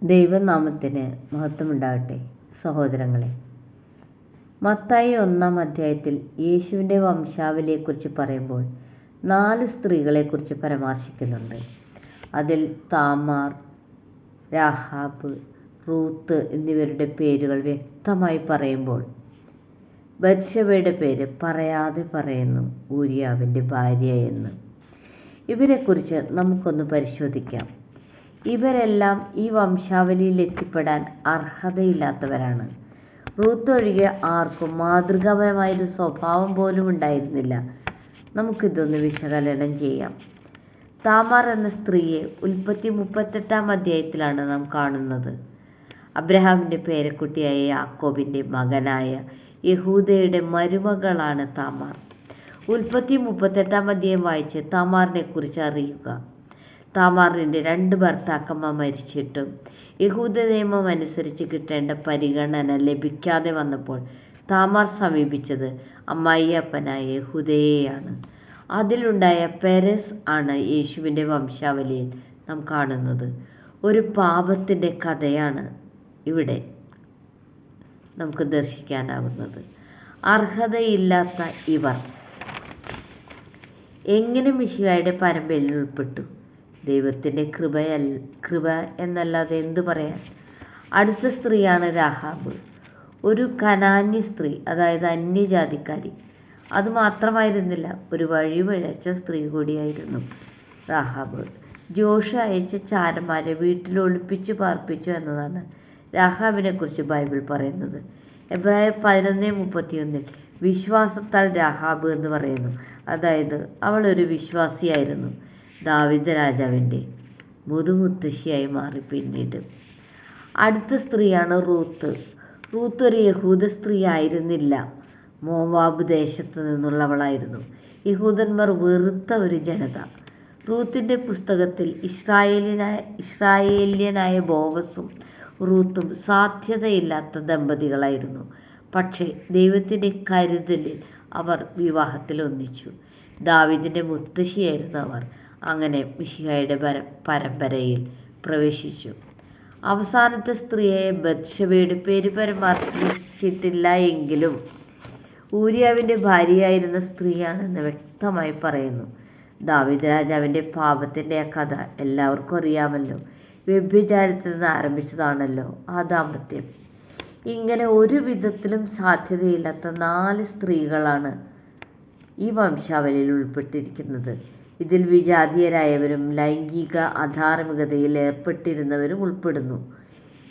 ദൈവനാമത്തിന് മഹത്വമുണ്ടാകട്ടെ. സഹോദരങ്ങളെ, മത്തായി 1-ാം അധ്യായത്തിൽ യേശുവിൻ്റെ വംശാവലിയെക്കുറിച്ച് പറയുമ്പോൾ 4 സ്ത്രീകളെക്കുറിച്ച് പരാമർശിക്കുന്നുണ്ട്. അതിൽ താമാർ, രാഹാബ്, റൂത്ത് എന്നിവരുടെ പേരുകൾ വ്യക്തമായി പറയുമ്പോൾ ബത്ശബയുടെ പേര് പറയാതെ പറയുന്നു, ഊരിയാവിൻ്റെ ഭാര്യ എന്ന്. ഇവരെക്കുറിച്ച് നമുക്കൊന്ന് പരിശോധിക്കാം. ഇവരെല്ലാം ഈ വംശാവലിയിൽ എത്തിപ്പെടാൻ അർഹതയില്ലാത്തവരാണ്. റൂത്ത് ഒഴികെ ആർക്കും മാതൃകാപരമായൊരു സ്വഭാവം പോലും ഉണ്ടായിരുന്നില്ല. നമുക്കിതൊന്ന് വിശകലനം ചെയ്യാം. താമാർ എന്ന സ്ത്രീയെ ഉൽപ്പത്തി 38-ാം അധ്യായത്തിലാണ് നാം കാണുന്നത്. അബ്രഹാമിൻ്റെ പേരക്കുട്ടിയായ യാക്കോബിൻ്റെ മകനായ യഹൂദയുടെ മരുമകളാണ് താമാർ. ഉൽപ്പത്തി 38-ാം അധ്യായം വായിച്ച് താമാറിനെ കുറിച്ച് അറിയുക. താമാറിൻ്റെ 2 ഭർത്താക്കന്മാർ മരിച്ചിട്ടും യഹൂദ നിയമം അനുസരിച്ച് കിട്ടേണ്ട പരിഗണന ലഭിക്കാതെ വന്നപ്പോൾ താമാർ സമീപിച്ചത് അമ്മായിയപ്പനായ യഹൂദയെയാണ്. അതിലുണ്ടായ പെരസ് ആണ് യേശുവിൻ്റെ വംശാവലിയിൽ നാം കാണുന്നത്. ഒരു പാപത്തിൻ്റെ കഥയാണ് ഇവിടെ നമുക്ക് ദർശിക്കാനാവുന്നത്. അർഹതയില്ലാത്ത ഇവർ എങ്ങനെ മിശിഹായുടെ പരമ്പരയിൽ ഉൾപ്പെട്ടു? ദൈവത്തിൻ്റെ കൃപ എന്നല്ലാതെ എന്തു പറയാൻ? അടുത്ത സ്ത്രീയാണ് രാഹാബ്, ഒരു കനാന്യ സ്ത്രീ, അതായത് അന്യജാതിക്കാരി. അതുമാത്രമായിരുന്നില്ല, ഒരു വഴിപിഴച്ച സ്ത്രീ കൂടിയായിരുന്നു രാഹാബ്. ജോഷ അയച്ച ചാരന്മാരെ വീട്ടിൽ ഒളിപ്പിച്ചു പാർപ്പിച്ചു എന്നതാണ് രാഹാബിനെ കുറിച്ച് ബൈബിൾ പറയുന്നത്. എബ്രായർ 11:31 വിശ്വാസത്താൽ രാഹാബ് എന്ന് പറയുന്നു. അതായത് അവൾ ഒരു വിശ്വാസിയായിരുന്നു. ദാവീദ് രാജാവിൻ്റെ മുതുമുത്തശ്ശിയായി മാറി പിന്നീട്. അടുത്ത സ്ത്രീയാണ് റൂത്ത്. റൂത്ത് ഒരു യഹൂദ സ്ത്രീ ആയിരുന്നില്ല, മോവാബ് ദേശത്ത് നിന്നുള്ളവളായിരുന്നു. യഹൂദന്മാർ വെറുത്ത ഒരു ജനത. റൂത്തിൻ്റെ പുസ്തകത്തിൽ ഇസ്രായേല്യനായ ബോവസും റൂത്തും സാധ്യതയില്ലാത്ത ദമ്പതികളായിരുന്നു. പക്ഷേ ദൈവത്തിൻ്റെ കരുതലിൽ അവർ വിവാഹത്തിൽ ഒന്നിച്ചു. ദാവീദിൻ്റെ മുത്തശ്ശിയായിരുന്നു അവർ. അങ്ങനെ മിശിഹായുടെ പരമ്പരയിൽ പ്രവേശിച്ചു. അവസാനത്തെ സ്ത്രീയായ ബത്ശബയുടെ പേര് പരാമർശിച്ചിട്ടില്ല എങ്കിലും ഊരിയാവിൻ്റെ ഭാര്യയായിരുന്ന സ്ത്രീയാണെന്ന് വ്യക്തമായി പറയുന്നു. ദാവീദ് രാജാവിൻ്റെ പാപത്തിൻ്റെ ആ കഥ എല്ലാവർക്കും അറിയാമല്ലോ. വ്യഭിചാരത്തിൽ നിന്ന് ആരംഭിച്ചതാണല്ലോ ആ ദാമ്പത്യം. ഇങ്ങനെ ഒരു വിധത്തിലും സാധ്യതയില്ലാത്ത 4 സ്ത്രീകളാണ് ഈ വംശാവലിയിൽ ഉൾപ്പെട്ടിരിക്കുന്നത്. ഇതിൽ വിജാതീയരായവരും ലൈംഗിക അധാർമികതയിൽ ഏർപ്പെട്ടിരുന്നവരും ഉൾപ്പെടുന്നു.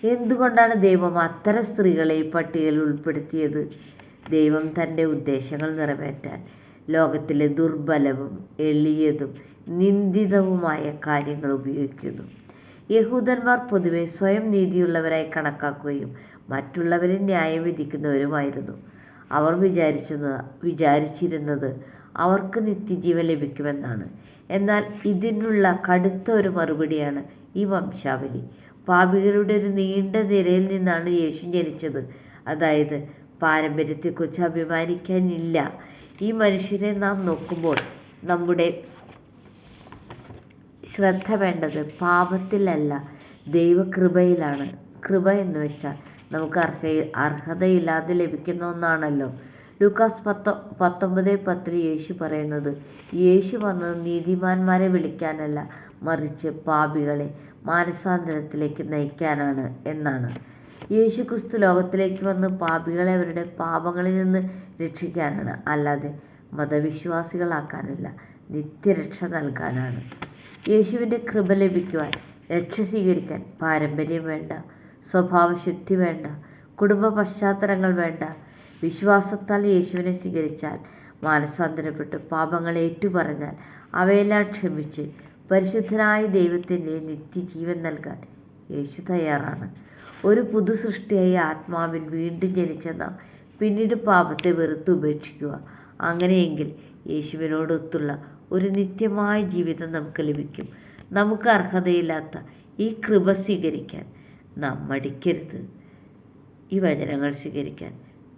എന്തുകൊണ്ടാണ് ദൈവം അത്തരം സ്ത്രീകളെ ഈ പട്ടികയിൽ ഉൾപ്പെടുത്തിയത്? ദൈവം തൻ്റെ ഉദ്ദേശങ്ങൾ നിറവേറ്റാൻ ലോകത്തിലെ ദുർബലവും എളിയതും നിന്ദിതവുമായ കാര്യങ്ങൾ ഉപയോഗിക്കുന്നു. യഹൂദന്മാർ പൊതുവെ സ്വയം നീതിയുള്ളവരായി കണക്കാക്കുകയും മറ്റുള്ളവരെ ന്യായം വിധിക്കുന്നവരുമായിരുന്നു. അവർ വിചാരിച്ചിരുന്നത് അവർക്ക് നിത്യജീവൻ ലഭിക്കുമെന്നാണ്. എന്നാൽ ഇതിനുള്ള കടുത്ത ഒരു മറുപടിയാണ് ഈ വംശാവലി. പാപികളുടെ ഒരു നീണ്ട നിരയിൽ നിന്നാണ് യേശു ജനിച്ചത്. അതായത് പാരമ്പര്യത്തെക്കുറിച്ച് അഭിമാനിക്കാനില്ല. ഈ മനുഷ്യനെ നാം നോക്കുമ്പോൾ നമ്മുടെ ശ്രദ്ധ വേണ്ടത് പാപത്തിലല്ല, ദൈവകൃപയിലാണ്. കൃപ എന്ന് വെച്ചാൽ നമുക്ക് അർഹതയില്ലാതെ ലഭിക്കുന്ന ഒന്നാണല്ലോ. ലൂക്കാസ് 19:10 യേശു പറയുന്നത്, യേശു വന്നത് നീതിമാന്മാരെ വിളിക്കാനല്ല, മറിച്ച് പാപികളെ മാനസാന്തരത്തിലേക്ക് നയിക്കാനാണ് എന്നാണ്. യേശു ക്രിസ്തു ലോകത്തിലേക്ക് വന്ന് പാപികളെ അവരുടെ പാപങ്ങളിൽ നിന്ന് രക്ഷിക്കാനാണ്, അല്ലാതെ മതവിശ്വാസികളാക്കാനല്ല, നിത്യരക്ഷ നൽകാനാണ്. യേശുവിൻ്റെ കൃപ ലഭിക്കുവാൻ, രക്ഷ സ്വീകരിക്കാൻ പാരമ്പര്യം വേണ്ട, സ്വഭാവശുദ്ധി വേണ്ട, കുടുംബ പശ്ചാത്തലങ്ങൾ വേണ്ട. വിശ്വാസത്താൽ യേശുവിനെ സ്വീകരിച്ചാൽ, മാനസാന്തരപ്പെട്ട് പാപങ്ങൾ ഏറ്റുപറഞ്ഞാൽ, അവയെല്ലാം ക്ഷമിച്ച് പരിശുദ്ധനായ ദൈവത്തിൻ്റെ നിത്യജീവൻ നൽകാൻ യേശു തയ്യാറാണ്. ഒരു പുതു സൃഷ്ടിയായി ആത്മാവിൽ വീണ്ടും ജനിച്ച നാം പിന്നീട് പാപത്തെ വെറുത്ത് ഉപേക്ഷിക്കുക. അങ്ങനെയെങ്കിൽ യേശുവിനോടൊത്തുള്ള ഒരു നിത്യമായ ജീവിതം നമുക്ക് ലഭിക്കും. നമുക്ക് അർഹതയില്ലാത്ത ഈ കൃപ സ്വീകരിക്കാൻ നാം മടിക്കരുത്. ഈ വചനങ്ങൾ സ്വീകരിക്കാൻ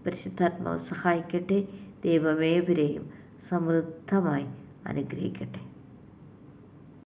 പരിശുദ്ധാത്മാവ് സഹായിക്കട്ടെ. ദൈവമേവരെയും സമൃദ്ധമായി അനുഗ്രഹിക്കട്ടെ.